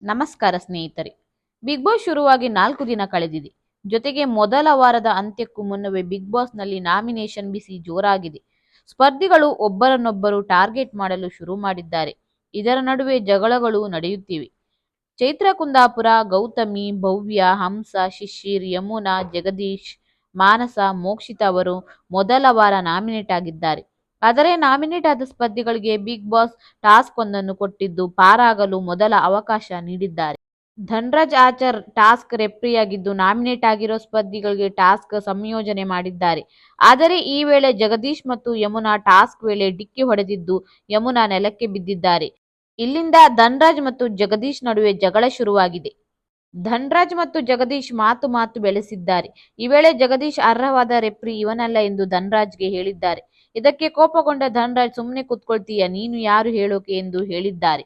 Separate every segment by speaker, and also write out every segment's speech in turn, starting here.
Speaker 1: ನಮಸ್ಕಾರ ಸ್ನೇಹಿತರೆ. Big boss ಶುರುವಾಗಿ 4 ದಿನ ಕಳೆದಿದೆ. ಜೊತೆಗೆ ಮೊದಲ ವಾರದ ಅಂತ್ಯಕ್ಕೂ ಮುನ್ನವೇ ಬಿಗ್ ಬಾಸ್ನಲ್ಲಿ ನಾಮಿನೇಷನ್ ಬಿಸಿ ಜೋರಾಗಿದೆ. ಸ್ಪರ್ಧಿಗಳು ಒಬ್ಬರನ್ನೊಬ್ಬರು ಟಾರ್ಗೆಟ್ ಮಾಡಲು ಶುರು ಮಾಡಿದ್ದಾರೆ. ಇದರ ನಡುವೆ ಜಗಳಗಳು ನಡೆಯುತ್ತಿವೆ. ಚೈತ್ರ ಕುಂದಾಪುರ, ಗೌತಮಿ, ಭವ್ಯ, ಹಂಸ, ಶಿಶಿರ್, ಯಮುನಾ, ಜಗದೀಶ್, ಮಾನಸ, ಮೋಕ್ಷಿತಾ ಅವರು ಮೊದಲ ವಾರ ನಾಮಿನೇಟ್ ಆಗಿದ್ದಾರೆ. ಆದರೆ ನಾಮಿನೇಟ್ ಆದ ಸ್ಪರ್ಧಿಗಳಿಗೆ ಬಿಗ್ ಬಾಸ್ ಟಾಸ್ಕ್ ಒಂದನ್ನು ಕೊಟ್ಟಿದ್ದು ಪಾರಾಗಲು ಮೊದಲ ಅವಕಾಶ ನೀಡಿದ್ದಾರೆ. ಧನ್ರಾಜ್ ಆಚಾರ್ ಟಾಸ್ಕ್ ರೆಫ್ರಿಯಾಗಿದ್ದು ನಾಮಿನೇಟ್ ಆಗಿರೋ ಸ್ಪರ್ಧಿಗಳಿಗೆ ಟಾಸ್ಕ್ ಸಂಯೋಜನೆ ಮಾಡಿದ್ದಾರೆ. ಆದರೆ ಈ ವೇಳೆ ಜಗದೀಶ್ ಮತ್ತು ಯಮುನಾ ಟಾಸ್ಕ್ ವೇಳೆ ಡಿಕ್ಕಿ ಹೊಡೆದಿದ್ದು ಯಮುನಾ ನೆಲಕ್ಕೆ ಬಿದ್ದಿದ್ದಾರೆ. ಇಲ್ಲಿಂದ ಧನ್ರಾಜ್ ಮತ್ತು ಜಗದೀಶ್ ನಡುವೆ ಜಗಳ ಶುರುವಾಗಿದೆ. ಧನ್ರಾಜ್ ಮತ್ತು ಜಗದೀಶ್ ಮಾತು ಬೆಳೆಸಿದ್ದಾರೆ. ಈ ವೇಳೆ ಜಗದೀಶ್ ಅರ್ಹವಾದ ರೆಫ್ರಿ ಇವನಲ್ಲ ಎಂದು ಧನ್ರಾಜ್ಗೆ ಹೇಳಿದ್ದಾರೆ. ಇದಕ್ಕೆ ಕೋಪಗೊಂಡ ಧನ್ರಾಜ್ ಸುಮ್ಮನೆ ಕೂತ್ಕೊಳ್ತೀಯ, ನೀನು ಯಾರು ಹೇಳೋಕೆ ಎಂದು ಹೇಳಿದ್ದಾರೆ.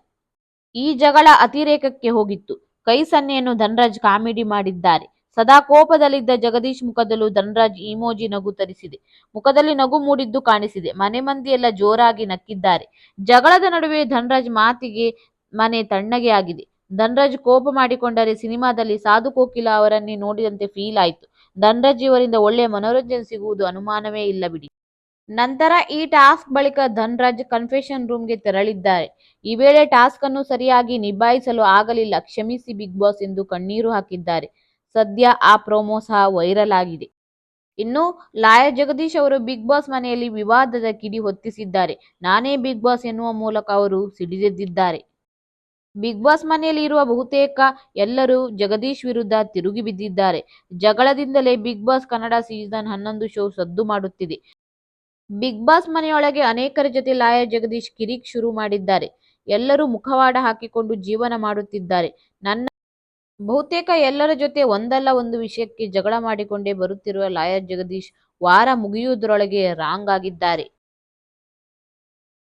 Speaker 1: ಈ ಜಗಳ ಅತಿರೇಕಕ್ಕೆ ಹೋಗಿತ್ತು. ಕೈ ಸನ್ನೆಯನ್ನು ಧನ್ರಾಜ್ ಕಾಮಿಡಿ ಮಾಡಿದ್ದಾರೆ. ಸದಾ ಕೋಪದಲ್ಲಿದ್ದ ಜಗದೀಶ್ ಮುಖದಲ್ಲೂ ಧನ್ರಾಜ್ ಇಮೋಜಿ ನಗು ತರಿಸಿದೆ. ಮುಖದಲ್ಲಿ ನಗು ಮೂಡಿದ್ದು ಕಾಣಿಸಿದೆ. ಮನೆ ಮಂದಿಯೆಲ್ಲ ಜೋರಾಗಿ ನಕ್ಕಿದ್ದಾರೆ. ಜಗಳದ ನಡುವೆ ಧನ್ರಾಜ್ ಮಾತಿಗೆ ಮನೆ ತಣ್ಣಗೆ ಆಗಿದೆ. ಧನ್ರಾಜ್ ಕೋಪ ಮಾಡಿಕೊಂಡರೆ ಸಿನಿಮಾದಲ್ಲಿ ಸಾಧು ಕೋಕಿಲ ಅವರನ್ನೇ ನೋಡಿದಂತೆ ಫೀಲ್ ಆಯ್ತು. ಧನ್ರಾಜ್ ಇವರಿಂದ ಒಳ್ಳೆ ಮನೋರಂಜನೆ ಸಿಗುವುದು ಅನುಮಾನವೇ ಇಲ್ಲ ಬಿಡಿ. ನಂತರ ಈ ಟಾಸ್ಕ್ ಬಳಿಕ ಧನ್ರಾಜ್ ಕನ್ಫೆಷನ್ ರೂಮ್ಗೆ ತೆರಳಿದ್ದಾರೆ. ಈ ವೇಳೆ ಟಾಸ್ಕ್ ಅನ್ನು ಸರಿಯಾಗಿ ನಿಭಾಯಿಸಲು ಆಗಲಿಲ್ಲ, ಕ್ಷಮಿಸಿ ಬಿಗ್ ಬಾಸ್ ಎಂದು ಕಣ್ಣೀರು ಹಾಕಿದ್ದಾರೆ. ಸದ್ಯ ಆ ಪ್ರೋಮೋ ಸಹ ವೈರಲ್ ಆಗಿದೆ. ಇನ್ನು ಲಾಯರ್ ಜಗದೀಶ್ ಅವರು ಬಿಗ್ ಬಾಸ್ ಮನೆಯಲ್ಲಿ ವಿವಾದದ ಕಿಡಿ ಹೊತ್ತಿಸಿದ್ದಾರೆ. ನಾನೇ ಬಿಗ್ ಬಾಸ್ ಎನ್ನುವ ಮೂಲಕ ಅವರು ಸಿಡಿದೆದ್ದಿದ್ದಾರೆ. ಬಿಗ್ ಬಾಸ್ ಮನೆಯಲ್ಲಿ ಇರುವ ಬಹುತೇಕ ಎಲ್ಲರೂ ಜಗದೀಶ್ ವಿರುದ್ಧ ತಿರುಗಿ ಬಿದ್ದಿದ್ದಾರೆ. ಜಗಳದಿಂದಲೇ big boss Kannada season 11 show ಸದ್ದು ಮಾಡುತ್ತಿದೆ. ಬಿಗ್ ಬಾಸ್ ಮನೆಯೊಳಗೆ ಅನೇಕರ ಜೊತೆ ಲಾಯರ್ ಜಗದೀಶ್ ಕಿರಿಕ್ ಶುರು ಮಾಡಿದ್ದಾರೆ. ಎಲ್ಲರೂ ಮುಖವಾಡ ಹಾಕಿಕೊಂಡು ಜೀವನ ಮಾಡುತ್ತಿದ್ದಾರೆ. ಬಹುತೇಕ ಎಲ್ಲರ ಜೊತೆ ಒಂದಲ್ಲ ಒಂದು ವಿಷಯಕ್ಕೆ ಜಗಳ ಮಾಡಿಕೊಂಡೇ ಬರುತ್ತಿರುವ ಲಾಯರ್ ಜಗದೀಶ್ ವಾರ ಮುಗಿಯುವುದರೊಳಗೆ ರಾಂಗ್ ಆಗಿದ್ದಾರೆ.